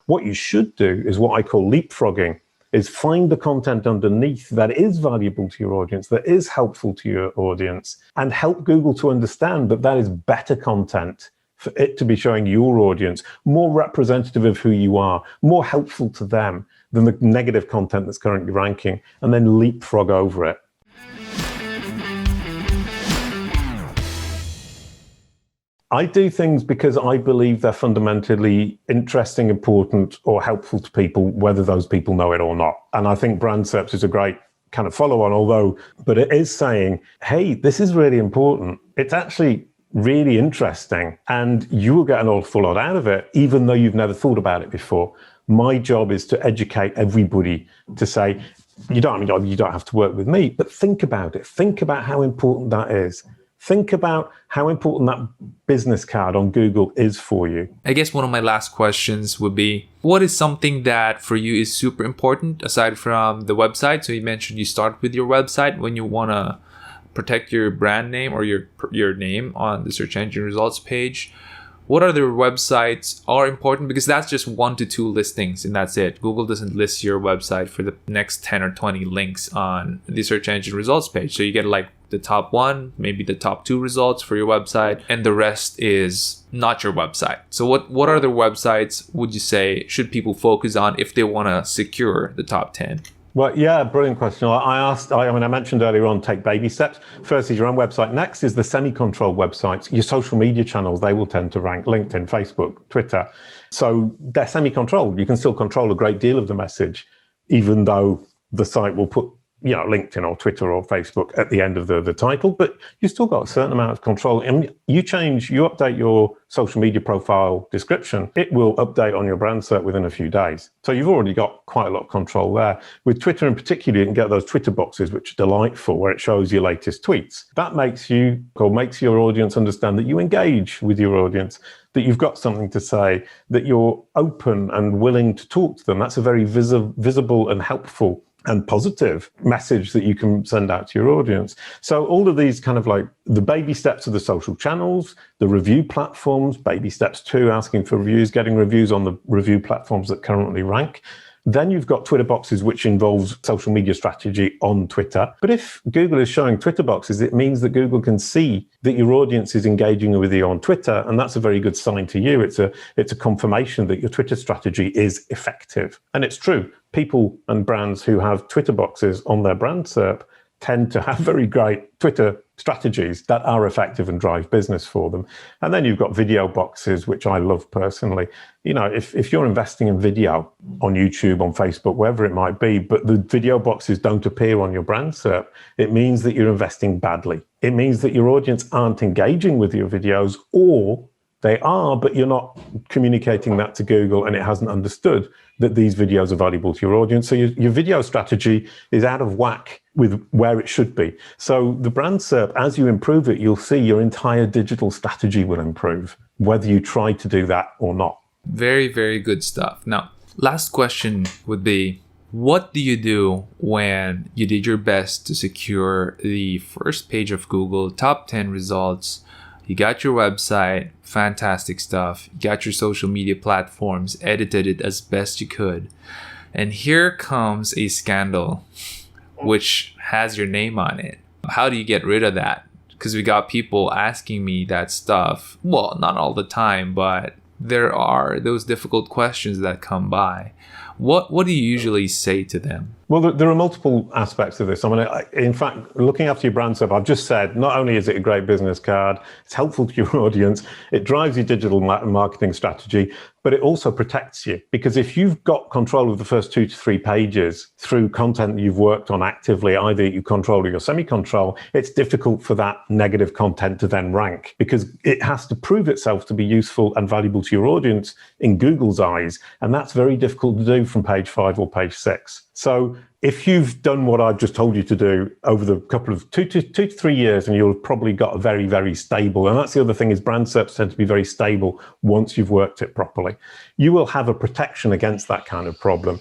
What you should do is what I call leapfrogging, is find the content underneath that is valuable to your audience, that is helpful to your audience, and help Google to understand that that is better content for it to be showing your audience, more representative of who you are, more helpful to them than the negative content that's currently ranking, and then leapfrog over it. I do things because I believe they're fundamentally interesting, important, or helpful to people, whether those people know it or not. And I think brand SERPs is a great kind of follow-on, but it is saying, hey, this is really important. It's actually really interesting, and you will get an awful lot out of it, even though you've never thought about it before. My job is to educate everybody to say, you don't have to work with me, but think about it. Think about how important that is. Think about how important that business card on Google is for you. I guess one of my last questions would be, what is something that for you is super important aside from the website? So you mentioned you start with your website when you want to protect your brand name or your name on the search engine results page. What other websites are important? Because that's just 1 to 2 listings and that's it. Google doesn't list your website for the next 10 or 20 links on the search engine results page. So you get like the top 1, maybe the top 2 results for your website, and the rest is not your website. So what other websites would you say should people focus on if they want to secure the top 10? Well, yeah, brilliant question. I mentioned earlier on, take baby steps. First is your own website. Next is the semi-controlled websites. Your social media channels, they will tend to rank LinkedIn, Facebook, Twitter. So they're semi-controlled. You can still control a great deal of the message, even though the site will put LinkedIn or Twitter or Facebook at the end of the title, but you still got a certain amount of control. And you update your social media profile description, it will update on your brand SERP within a few days. So you've already got quite a lot of control there. With Twitter in particular, you can get those Twitter boxes, which are delightful, where it shows your latest tweets. That makes your audience understand that you engage with your audience, that you've got something to say, that you're open and willing to talk to them. That's a very visible and helpful and positive message that you can send out to your audience. So all of these kind of like the baby steps of the social channels, the review platforms, baby steps 2, asking for reviews, getting reviews on the review platforms that currently rank. Then you've got Twitter boxes, which involves social media strategy on Twitter. But if Google is showing Twitter boxes, it means that Google can see that your audience is engaging with you on Twitter. And that's a very good sign to you. It's a confirmation that your Twitter strategy is effective. And it's true. People and brands who have Twitter boxes on their brand SERP tend to have very great Twitter strategies that are effective and drive business for them. And then you've got video boxes, which I love personally. If you're investing in video on YouTube, on Facebook, wherever it might be, but the video boxes don't appear on your brand SERP, it means that you're investing badly. It means that your audience aren't engaging with your videos, or they are, but you're not communicating that to Google and it hasn't understood that these videos are valuable to your audience. So your video strategy is out of whack with where it should be. So the brand SERP, as you improve it, you'll see your entire digital strategy will improve, whether you try to do that or not. Very, very good stuff. Now, last question would be, what do you do when you did your best to secure the first page of Google, top 10 results? You got your website, fantastic stuff. You got your social media platforms, edited it as best you could. And here comes a scandal which has your name on it. How do you get rid of that? Because we got people asking me that stuff. Well, not all the time, but there are those difficult questions that come by. What do you usually say to them? Well, there are multiple aspects of this. In fact, looking after your brand SERP, I've just said, not only is it a great business card, it's helpful to your audience, it drives your digital marketing strategy, but it also protects you. Because if you've got control of the first 2 to 3 pages through content that you've worked on actively, either you control or you semi-control, it's difficult for that negative content to then rank, because it has to prove itself to be useful and valuable to your audience in Google's eyes. And that's very difficult to do from page 5 or page 6. So if you've done what I've just told you to do over the couple of 2 to 3 years, and you'll probably got a very, very stable, and that's the other thing, is brand SERPs tend to be very stable once you've worked it properly. You will have a protection against that kind of problem.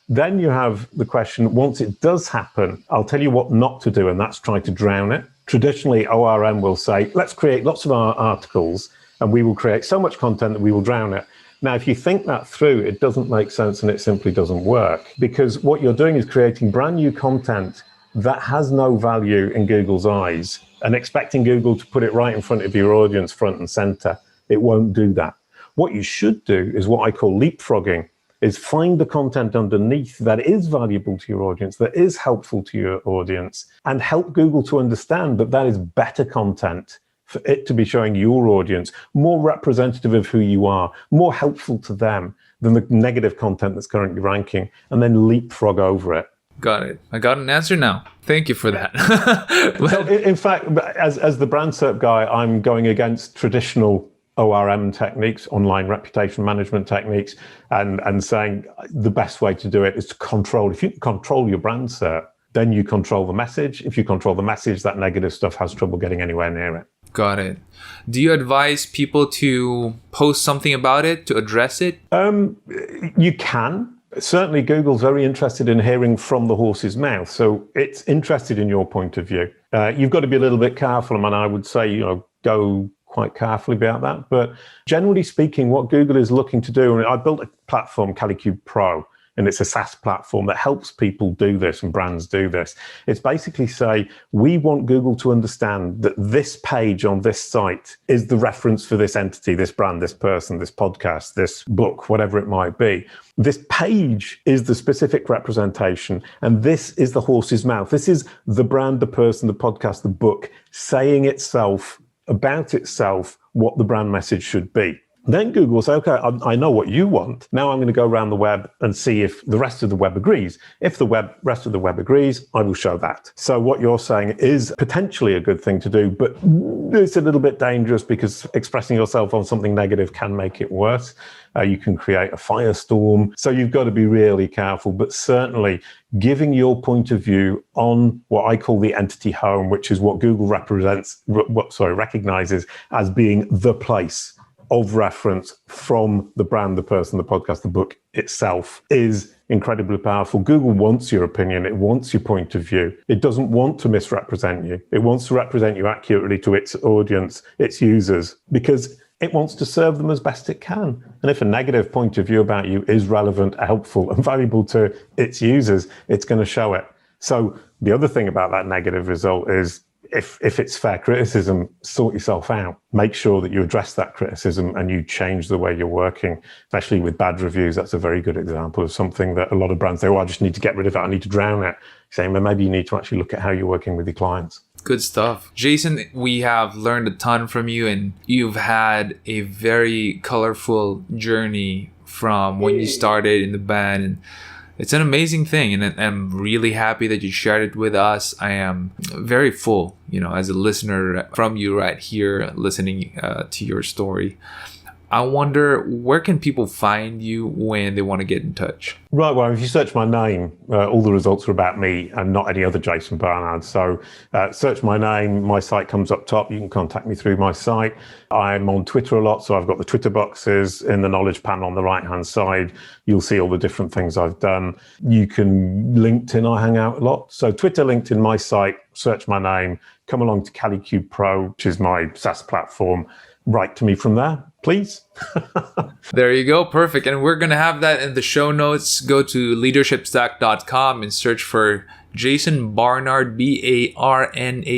Then you have the question, once it does happen, I'll tell you what not to do, and that's try to drown it. Traditionally, ORM will say, let's create lots of our articles, and we will create so much content that we will drown it. Now, if you think that through, it doesn't make sense and it simply doesn't work, because what you're doing is creating brand new content that has no value in Google's eyes and expecting Google to put it right in front of your audience, front and center. It won't do that. What you should do is what I call leapfrogging, is find the content underneath that is valuable to your audience, that is helpful to your audience, and help Google to understand that that is better content for it to be showing your audience, more representative of who you are, more helpful to them than the negative content that's currently ranking, and then leapfrog over it. Got it. I got an answer now. Thank you for that. So in fact, as the brand SERP guy, I'm going against traditional ORM techniques, online reputation management techniques, and saying the best way to do it is to control. If you control your brand SERP, then you control the message. If you control the message, that negative stuff has trouble getting anywhere near it. Got it. Do you advise people to post something about it, to address it? You can. Certainly, Google's very interested in hearing from the horse's mouth. So it's interested in your point of view. You've got to be a little bit careful, and I would say, go quite carefully about that. But generally speaking, what Google is looking to do, and I built a platform, CaliCube Pro, and it's a SaaS platform that helps people do this and brands do this. It's basically say, we want Google to understand that this page on this site is the reference for this entity, this brand, this person, this podcast, this book, whatever it might be. This page is the specific representation, and this is the horse's mouth. This is the brand, the person, the podcast, the book, saying itself, about itself, what the brand message should be. Then Google will say, okay, I know what you want. Now I'm going to go around the web and see if the rest of the web agrees. If the rest of the web agrees, I will show that. So what you're saying is potentially a good thing to do, but it's a little bit dangerous because expressing yourself on something negative can make it worse. You can create a firestorm. So you've got to be really careful, but certainly giving your point of view on what I call the entity home, which is what Google recognizes as being the place of reference from the brand, the person, the podcast, the book itself, is incredibly powerful. Google wants your opinion. It wants your point of view. It doesn't want to misrepresent you. It wants to represent you accurately to its audience, its users, because it wants to serve them as best it can. And if a negative point of view about you is relevant, helpful, and valuable to its users, it's going to show it. So the other thing about that negative result is, if it's fair criticism, sort yourself out. Make sure that you address that criticism and you change the way you're working, especially with bad reviews. That's a very good example of something that a lot of brands say, I just need to get rid of it. I need to drown it. Saying, well, maybe you need to actually look at how you're working with your clients. Good stuff. Jason, we have learned a ton from you, and you've had a very colorful journey from when you started in the band. And it's an amazing thing, and I'm really happy that you shared it with us. I am very full, as a listener from you right here, listening to your story. I wonder, where can people find you when they want to get in touch? Right, well, if you search my name, all the results are about me and not any other Jason Barnard. So search my name, my site comes up top. You can contact me through my site. I'm on Twitter a lot, so I've got the Twitter boxes in the knowledge panel on the right-hand side. You'll see all the different things I've done. You can, LinkedIn, I hang out a lot. So Twitter, LinkedIn, my site, search my name, come along to CaliCube Pro, which is my SaaS platform. Write to me from there, please. There you go. Perfect. And we're going to have that in the show notes. Go to leadershipstack.com and search for Jason Barnard, Barnard.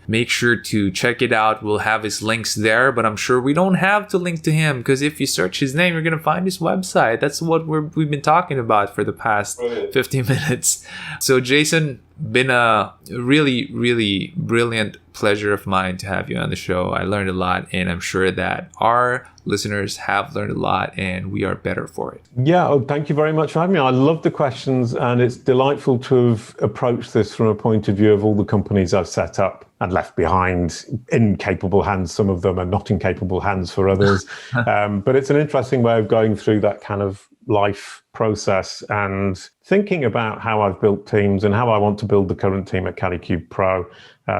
Make sure to check it out. We'll have his links there, but I'm sure we don't have to link to him, because if you search his name, you're going to find his website. That's what we've been talking about for the past 15 minutes. So Jason, been a really, really brilliant pleasure of mine to have you on the show. I learned a lot, and I'm sure that our listeners have learned a lot, and we are better for it. Yeah, thank you very much for having me. I love the questions, and it's delightful to have approached this from a point of view of all the companies I've set up and left behind in capable hands, some of them, and not in capable hands for others. But it's an interesting way of going through that kind of life process and thinking about how I've built teams and how I want to build the current team at CaliCube Pro.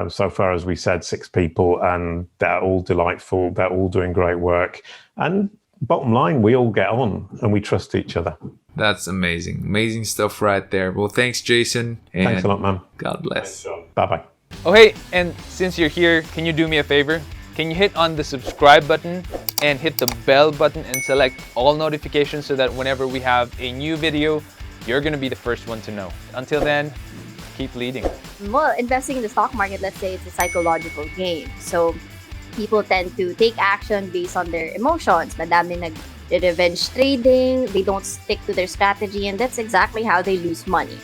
So far, as we said, 6 people, and they're all delightful. They're all doing great work. And bottom line, we all get on and we trust each other. That's amazing. Amazing stuff right there. Well, thanks, Jason. And thanks a lot, man. God bless. Bye-bye. Oh, hey, and since you're here, can you do me a favor? can you hit on the subscribe button and hit the bell button and select all notifications so that whenever we have a new video, you're going to be the first one to know. Until then, keep leading. Well, investing in the stock market, let's say it's a psychological game. So people tend to take action based on their emotions. Madami nag-revenge trading, they don't stick to their strategy, and that's exactly how they lose money.